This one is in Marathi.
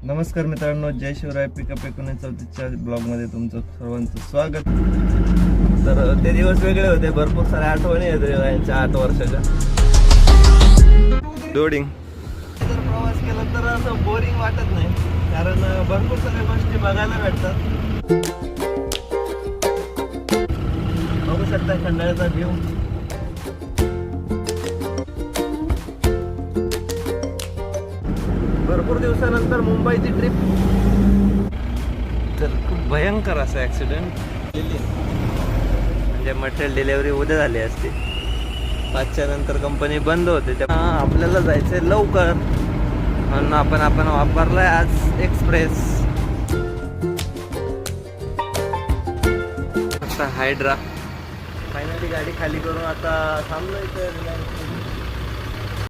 नमस्कार मित्रांनो, जय शिवराय. पिकअप 1934च्या ब्लॉगमध्ये तुमचं सर्वांचं स्वागत. तर ते दिवस वेगळे होते, भरपूर साऱ्या आठवणी आहेत यांच्या 8 वर्षाच्या. लोडिंग जर प्रवास केला तर असं बोरिंग वाटत नाही, कारण भरपूर साऱ्या गोष्टी बघायला भेटतात. बघू शकता खंडाळ्याचा व्ह्यू. भरपूर दिवसानंतर मुंबईची ट्रिप. तर खूप भयंकर असं ॲक्सिडेंट केली, म्हणजे मटेरियल डिलेवरी उद्या झाली असती. 5च्या नंतर कंपनी बंद होते. आपल्याला जायचंय लवकर म्हणून आपण वापरलाय आज एक्सप्रेस. आता हायड्रा फायनली गाडी खाली करून आता थांबलोय. तर